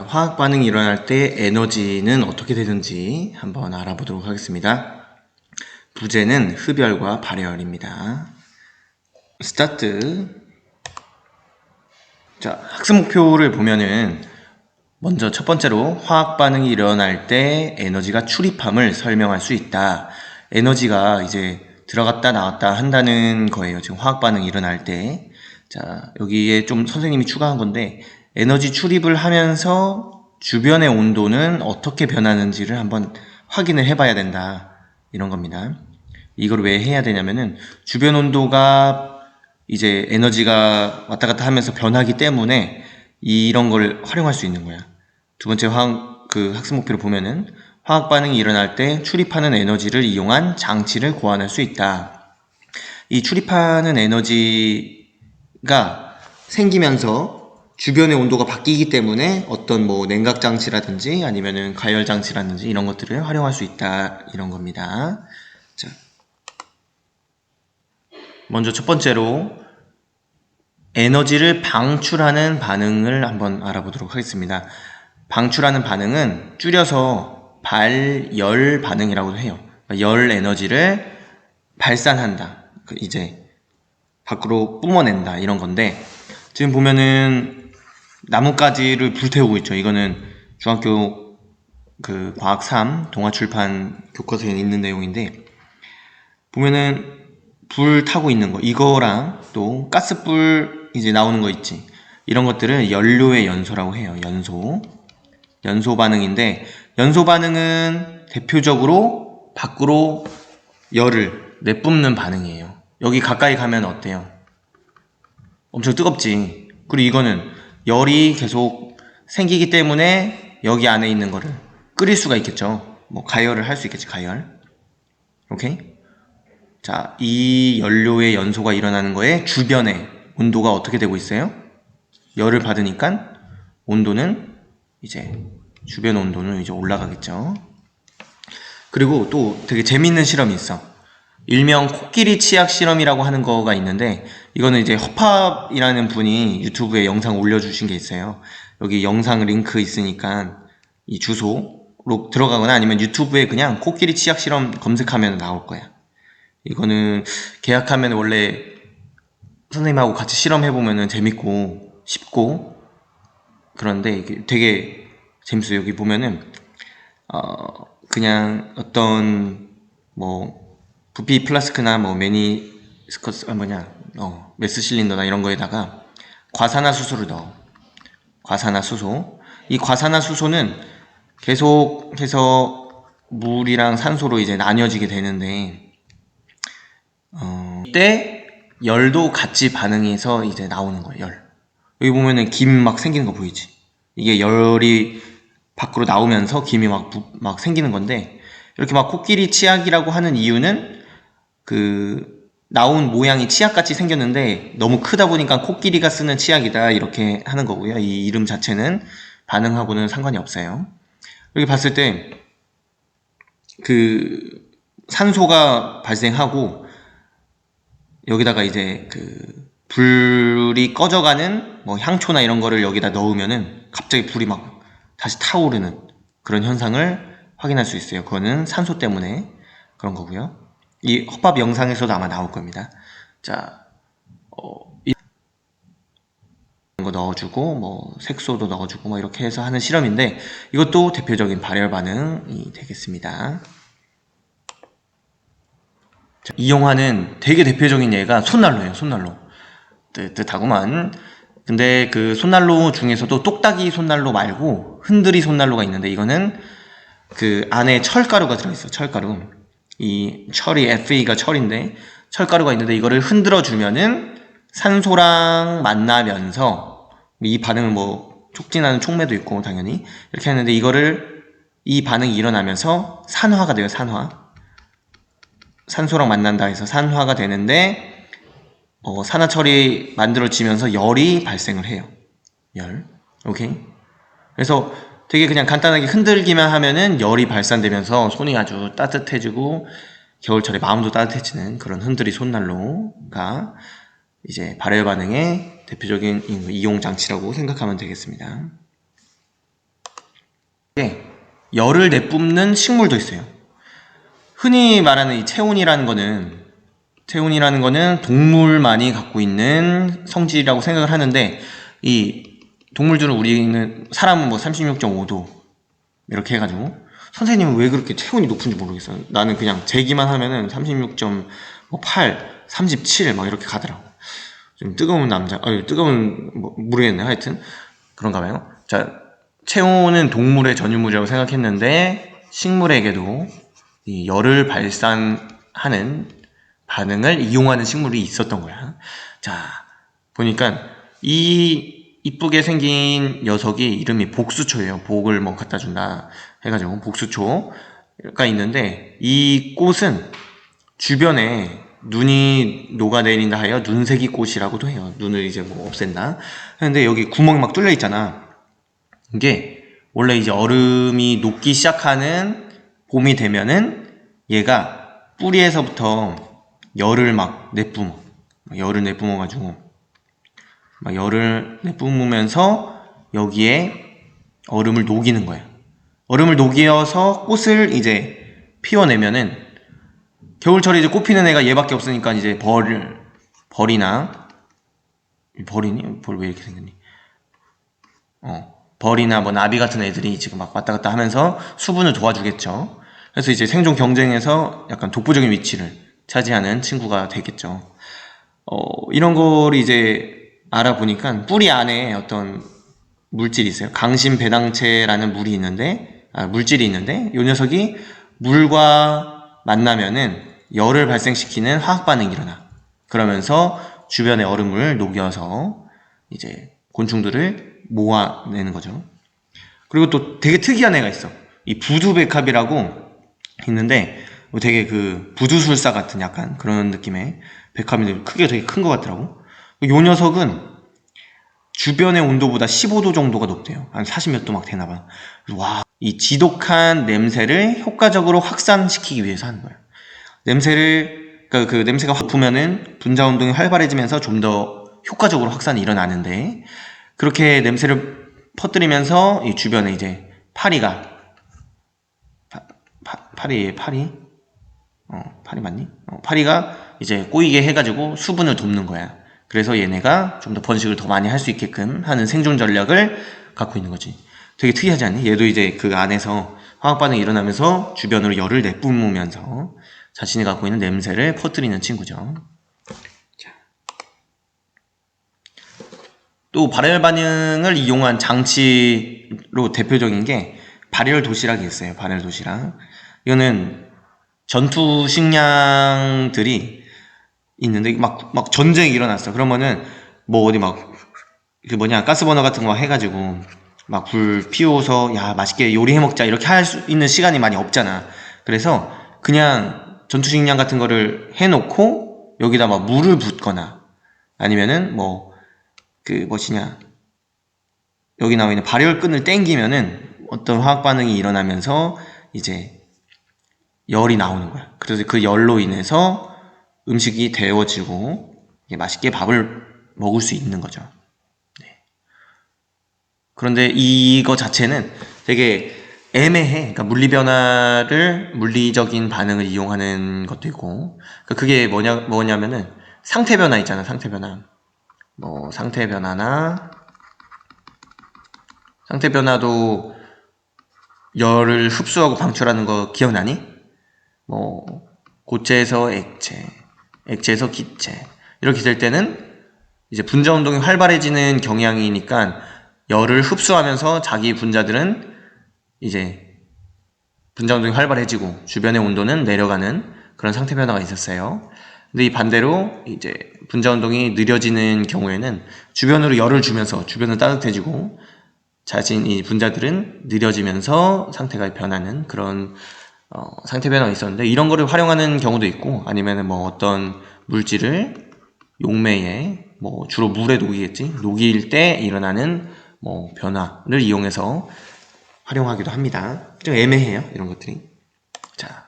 화학 반응이 일어날 때 에너지는 어떻게 되는지 한번 알아보도록 하겠습니다. 부제는 흡열과 발열입니다. 스타트. 자, 학습 목표를 보면은 먼저 첫 번째로 화학 반응이 일어날 때 에너지가 출입함을 설명할 수 있다. 에너지가 이제 들어갔다 나왔다 한다는 거예요. 지금 화학 반응이 일어날 때. 자, 여기에 좀 선생님이 추가한 건데, 에너지 출입을 하면서 주변의 온도는 어떻게 변하는지를 한번 확인을 해봐야 된다. 이런 겁니다. 이걸 왜 해야 되냐면은, 주변 온도가 이제 에너지가 왔다 갔다 하면서 변하기 때문에 이런 걸 활용할 수 있는 거야. 두 번째 학습 목표를 보면은, 화학 반응이 일어날 때 출입하는 에너지를 이용한 장치를 고안할 수 있다. 이 출입하는 에너지가 생기면서 주변의 온도가 바뀌기 때문에 어떤 뭐 냉각 장치라든지 아니면은 가열 장치라든지 이런 것들을 활용할 수 있다. 이런 겁니다. 자, 먼저 첫 번째로 에너지를 방출하는 반응을 한번 알아보도록 하겠습니다. 방출하는 반응은 줄여서 발열 반응이라고 해요. 열 에너지를 발산한다. 이제 밖으로 뿜어낸다. 이런 건데, 지금 보면은 나뭇가지를 불태우고 있죠. 이거는 중학교 과학 3 동아출판 교과서에 있는 내용인데, 보면은 불 타고 있는 거, 이거랑 또 가스불 이제 나오는 거 있지. 이런 것들은 연료의 연소라고 해요. 연소 반응인데, 연소 반응은 대표적으로 밖으로 열을 내뿜는 반응이에요. 여기 가까이 가면 어때요? 엄청 뜨겁지. 그리고 이거는 열이 계속 생기기 때문에 여기 안에 있는 거를 끓일 수가 있겠죠. 뭐 가열을 할 수 있겠지. 가열. 오케이? 자, 이 연료의 연소가 일어나는 거에 주변에 온도가 어떻게 되고 있어요? 열을 받으니까 온도는 이제 주변 온도는 이제 올라가겠죠. 그리고 또 되게 재밌는 실험이 있어. 일명 코끼리 치약 실험이라고 하는 거가 있는데, 이거는 이제 허팝이라는 분이 유튜브에 영상 올려주신 게 있어요. 여기 영상 링크 있으니까 이 주소로 들어가거나 아니면 유튜브에 그냥 코끼리 치약 실험 검색하면 나올 거야. 이거는 계약하면 원래 선생님하고 같이 실험해보면 재밌고 쉽고, 그런데 이게 되게 재밌어요. 여기 보면은 그냥 어떤 뭐 부피 플라스크나 뭐 메니스커스 메스실린더나 이런 거에다가 과산화수소를 넣어. 과산화수소. 이 과산화수소는 계속해서 물이랑 산소로 이제 나뉘어지게 되는데, 이때 열도 같이 반응해서 이제 나오는 거예요. 열. 여기 보면은 김 막 생기는 거 보이지? 이게 열이 밖으로 나오면서 김이 막 생기는 건데, 이렇게 막 코끼리 치약이라고 하는 이유는 나온 모양이 치약같이 생겼는데 너무 크다 보니까 코끼리가 쓰는 치약이다 이렇게 하는 거고요. 이 이름 자체는 반응하고는 상관이 없어요. 여기 봤을 때 산소가 발생하고 여기다가 이제 불이 꺼져가는 뭐 향초나 이런 거를 여기다 넣으면은 갑자기 불이 막 다시 타오르는 그런 현상을 확인할 수 있어요. 그거는 산소 때문에 그런 거고요. 이 허팝 영상에서도 아마 나올 겁니다. 자, 이런 거 넣어주고 뭐 색소도 넣어주고 뭐 이렇게 해서 하는 실험인데, 이것도 대표적인 발열 반응이 되겠습니다. 자, 이용하는 되게 대표적인 예가 손난로예요. 손난로. 뜨뜻하구만. 근데 그 손난로 중에서도 똑딱이 손난로 말고 흔들이 손난로가 있는데, 이거는 안에 철가루가 들어있어. 철가루. 이 철이 FE가 철인데 철가루가 있는데, 이거를 흔들어 주면은 산소랑 만나면서 이 반응을 뭐 촉진하는 촉매도 있고 당연히 이렇게 하는데, 이 반응이 일어나면서 산화가 돼요. 산소랑 만난다 해서 산화가 되는데, 산화철이 만들어지면서 열이 발생을 해요. 열. 오케이? 그래서 되게 그냥 간단하게 흔들기만 하면은 열이 발산되면서 손이 아주 따뜻해지고 겨울철에 마음도 따뜻해지는 그런 흔들이 손난로가 이제 발열 반응의 대표적인 이용 장치라고 생각하면 되겠습니다. 열을 내뿜는 식물도 있어요. 흔히 말하는 이 체온이라는 거는 동물만이 갖고 있는 성질이라고 생각을 하는데, 이 동물들은 사람은 뭐 36.5도 이렇게 해가지고, 선생님은 왜 그렇게 체온이 높은지 모르겠어요. 나는 그냥 재기만 하면은 36.8, 37 막 이렇게 가더라고. 좀 뜨거운 모르겠네. 하여튼 그런가 봐요. 자, 체온은 동물의 전유물이라고 생각했는데 식물에게도 이 열을 발산하는 반응을 이용하는 식물이 있었던 거야. 자, 보니까 이 이쁘게 생긴 녀석이 이름이 복수초예요. 복을 뭐 갖다 준다 해가지고 복수초가 있는데, 이 꽃은 주변에 눈이 녹아내린다 하여 눈색이 꽃이라고도 해요. 눈을 이제 뭐 없앤다. 근데 여기 구멍이 막 뚫려 있잖아. 이게 원래 이제 얼음이 녹기 시작하는 봄이 되면은 얘가 뿌리에서부터 열을 내뿜으면서 여기에 얼음을 녹이는 거야. 얼음을 녹여서 꽃을 이제 피워내면은, 겨울철에 이제 꽃 피는 애가 얘밖에 없으니까 이제 벌이 왜 이렇게 생겼니? 벌이나 뭐 나비 같은 애들이 지금 막 왔다 갔다 하면서 수분을 도와주겠죠. 그래서 이제 생존 경쟁에서 약간 독보적인 위치를 차지하는 친구가 되겠죠. 이런 걸 이제 알아보니까 뿌리 안에 어떤 물질이 있어요. 강심배당체라는 물질이 있는데, 이 녀석이 물과 만나면은 열을 발생시키는 화학 반응이 일어나. 그러면서 주변의 얼음을 녹여서 이제 곤충들을 모아내는 거죠. 그리고 또 되게 특이한 애가 있어. 이 부두백합이라고 있는데, 되게 그 부두술사 같은 약간 그런 느낌의 백합인데 크기가 되게 큰 것 같더라고. 이 녀석은 주변의 온도보다 15도 정도가 높대요. 한 40몇 도 막 되나봐. 와, 이 지독한 냄새를 효과적으로 확산시키기 위해서 하는 거예요. 그 냄새가 확 pu면은 분자 운동이 활발해지면서 좀 더 효과적으로 확산이 일어나는데, 그렇게 냄새를 퍼뜨리면서 이 주변에 이제 파리 맞니? 파리가 이제 꼬이게 해가지고 수분을 돕는 거야. 그래서 얘네가 좀 더 번식을 더 많이 할 수 있게끔 하는 생존 전략을 갖고 있는 거지. 되게 특이하지 않니? 얘도 이제 그 안에서 화학 반응이 일어나면서 주변으로 열을 내뿜으면서 자신이 갖고 있는 냄새를 퍼뜨리는 친구죠. 자. 또 발열 반응을 이용한 장치로 대표적인 게 발열 도시락이 있어요. 발열 도시락. 이거는 전투 식량들이 있는데 막 전쟁이 일어났어. 그러면은 뭐 어디 가스버너 같은 거 해가지고 막 불 피워서 야 맛있게 요리해 먹자 이렇게 할 수 있는 시간이 많이 없잖아. 그래서 그냥 전투 식량 같은 거를 해놓고 여기다 막 물을 붓거나, 아니면은 여기 나와 있는 발열끈을 땡기면은 어떤 화학 반응이 일어나면서 이제 열이 나오는 거야. 그래서 그 열로 인해서 음식이 데워지고 맛있게 밥을 먹을 수 있는 거죠. 네. 그런데 이거 자체는 되게 애매해. 그러니까 물리적인 반응을 이용하는 것도 있고, 그러니까 그게 뭐냐면은 상태 변화 있잖아. 상태 변화도 열을 흡수하고 방출하는 거 기억나니? 고체에서 액체에서 기체 이렇게 될 때는 이제 분자 운동이 활발해지는 경향이니까 열을 흡수하면서 자기 분자들은 이제 분자 운동이 활발해지고 주변의 온도는 내려가는 그런 상태 변화가 있었어요. 근데 이 반대로 이제 분자 운동이 느려지는 경우에는 주변으로 열을 주면서 주변은 따뜻해지고 이 분자들은 느려지면서 상태가 변하는 그런 상태 변화가 있었는데, 이런 거를 활용하는 경우도 있고, 아니면은 어떤 물질을 용매에 주로 물에 녹일 때 일어나는 변화를 이용해서 활용하기도 합니다. 좀 애매해요, 이런 것들이. 자,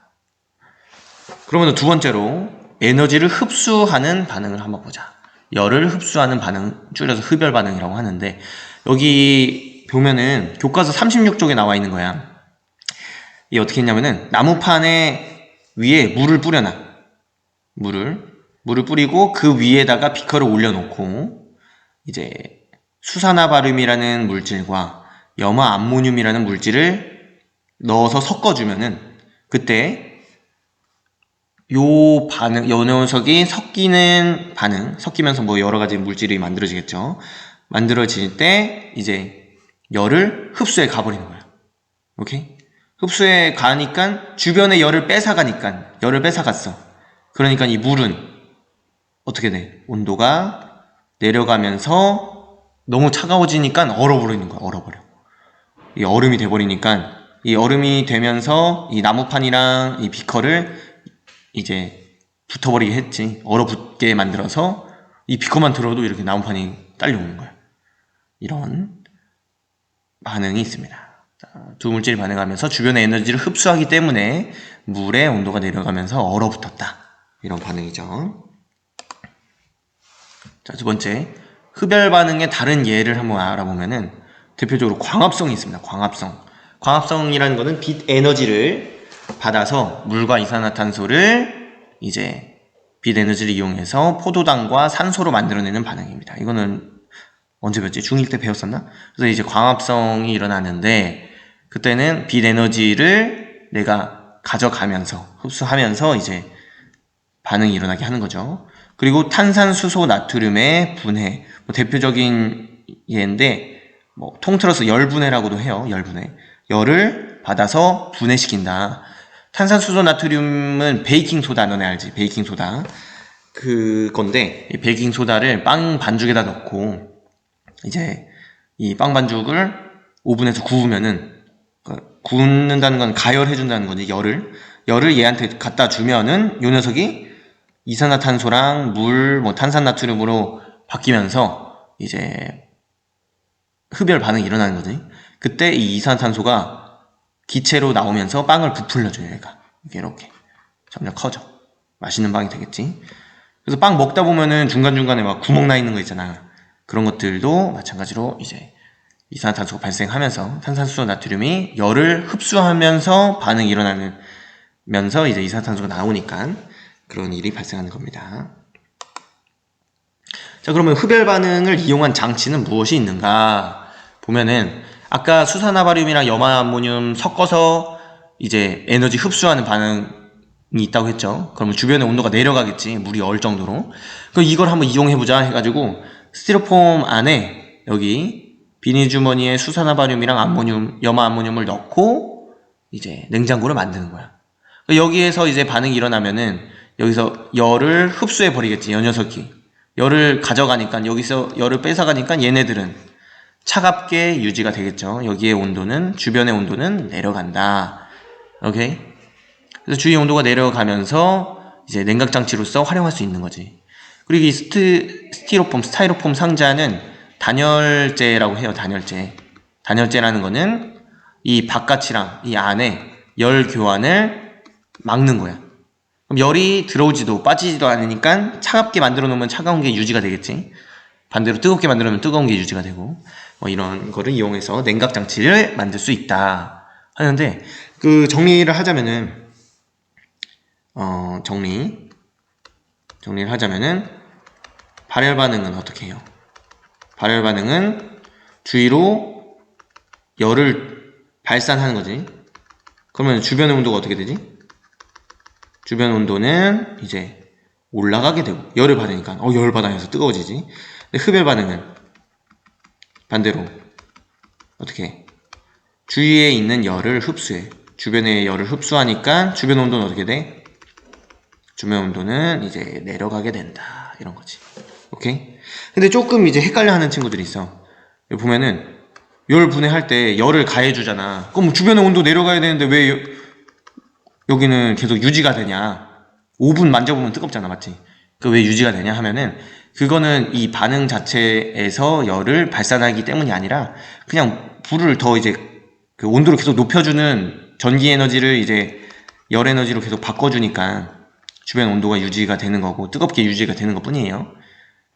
그러면 두 번째로 에너지를 흡수하는 반응을 한번 보자. 열을 흡수하는 반응, 줄여서 흡열 반응이라고 하는데, 여기 보면은 교과서 36쪽에 나와 있는 거야. 이 어떻게 했냐면은 나무판에 위에 물을 뿌려놔. 물을 뿌리고 그 위에다가 비커를 올려놓고 이제 수산화바륨이라는 물질과 염화암모늄이라는 물질을 넣어서 섞어주면은 그때 요 녀석이 섞이면서 뭐 여러 가지 물질이 만들어지겠죠. 만들어질 때 이제 열을 흡수해 가버리는 거야. 오케이? 흡수해 가니까 주변에 열을 뺏어갔어. 그러니까 이 물은 어떻게 돼? 온도가 내려가면서 너무 차가워지니까 얼어버리는 거야. 얼어버려. 이 얼음이 돼버리니까 이 얼음이 되면서 이 나무판이랑 이 비커를 이제 붙어버리게 했지. 얼어붙게 만들어서 이 비커만 들어도 이렇게 나무판이 딸려오는 거야. 이런 반응이 있습니다. 두 물질이 반응하면서 주변의 에너지를 흡수하기 때문에 물의 온도가 내려가면서 얼어붙었다. 이런 반응이죠. 자, 두 번째, 흡열 반응의 다른 예를 한번 알아보면은 대표적으로 광합성이 있습니다. 광합성이라는 거는 빛 에너지를 받아서 물과 이산화탄소를 이제 빛 에너지를 이용해서 포도당과 산소로 만들어내는 반응입니다. 이거는 언제 배웠지? 중1 때 배웠었나? 그래서 이제 광합성이 일어나는데 그때는 빛 에너지를 내가 가져가면서 흡수하면서 이제 반응이 일어나게 하는 거죠. 그리고 탄산수소 나트륨의 분해, 뭐 대표적인 예인데 뭐 통틀어서 열분해라고도 해요. 열을 받아서 분해시킨다. 탄산수소 나트륨은 베이킹소다. 너네 알지? 베이킹소다. 그건데 이 베이킹소다를 빵 반죽에다 넣고 이제 이 빵 반죽을 오븐에서 구우면은 구운다는 건 가열해준다는 거지. 열을 얘한테 갖다 주면은 요 녀석이 이산화탄소랑 물, 뭐 탄산나트륨으로 바뀌면서 이제 흡열 반응이 일어나는 거지. 그때 이 이산화탄소가 기체로 나오면서 빵을 부풀려줘요. 얘가 이렇게 점점 커져. 맛있는 빵이 되겠지. 그래서 빵 먹다 보면은 중간중간에 막 구멍 나 있는 거 있잖아. 그런 것들도 마찬가지로 이제 이산화탄소가 발생하면서 탄산수소 나트륨이 열을 흡수하면서 반응이 일어나면서 이제 이산화탄소가 나오니까 그런 일이 발생하는 겁니다. 자, 그러면 흡열 반응을 이용한 장치는 무엇이 있는가 보면은 아까 수산화바륨이랑 염화암모늄 섞어서 이제 에너지 흡수하는 반응이 있다고 했죠. 그러면 주변의 온도가 내려가겠지. 물이 얼 정도로. 그럼 이걸 한번 이용해보자 해가지고 스티로폼 안에 여기 비닐주머니에 수산화바륨이랑 염화암모늄을 넣고 이제 냉장고를 만드는 거야. 여기에서 이제 반응이 일어나면은 여기서 열을 흡수해 버리겠지. 이 녀석이 열을 가져가니까 여기서 열을 뺏어가니까 얘네들은 차갑게 유지가 되겠죠. 여기의 온도는 주변의 온도는 내려간다. 오케이. 그래서 주위 온도가 내려가면서 이제 냉각 장치로서 활용할 수 있는 거지. 그리고 이 스타이로폼 상자는 단열재라고 해요. 단열재라는 거는 이 바깥이랑 이 안에 열 교환을 막는 거야. 그럼 열이 들어오지도 빠지지도 않으니까 차갑게 만들어 놓으면 차가운 게 유지가 되겠지. 반대로 뜨겁게 만들어 놓으면 뜨거운 게 유지가 되고 뭐 이런 거를 이용해서 냉각 장치를 만들 수 있다 하는데 그 정리를 하자면은 정리를 하자면은 발열 반응은 어떻게 해요? 발열 반응은 주위로 열을 발산하는 거지. 그러면 주변의 온도가 어떻게 되지? 주변 온도는 이제 올라가게 되고 열을 받으니까 열 받아서 뜨거워지지. 근데 흡열 반응은 반대로 어떻게 해? 주위에 있는 열을 흡수해. 주변의 열을 흡수하니까 주변 온도는 어떻게 돼? 주변 온도는 이제 내려가게 된다. 이런 거지. 오케이? 근데 조금 이제 헷갈려 하는 친구들이 있어. 여기 보면은 열 분해할 때 열을 가해주잖아. 그럼 주변의 온도 내려가야 되는데 왜 여기는 계속 유지가 되냐. 5분 만져보면 뜨겁잖아. 맞지? 그 왜 유지가 되냐 하면은 그거는 이 반응 자체에서 열을 발산하기 때문이 아니라 그냥 불을 더 이제 그 온도를 계속 높여주는 전기 에너지를 이제 열 에너지로 계속 바꿔주니까 주변 온도가 유지가 되는 거고 뜨겁게 유지가 되는 것 뿐이에요.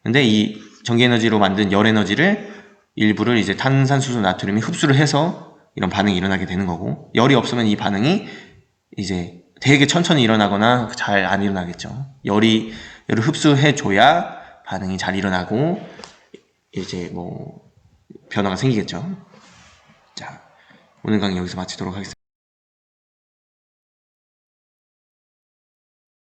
근데 이 전기 에너지로 만든 열 에너지를 일부를 이제 탄산수소 나트륨이 흡수를 해서 이런 반응이 일어나게 되는 거고, 열이 없으면 이 반응이 이제 되게 천천히 일어나거나 잘 안 일어나겠죠. 열을 흡수해줘야 반응이 잘 일어나고 이제 뭐 변화가 생기겠죠. 자, 오늘 강의 여기서 마치도록 하겠습니다.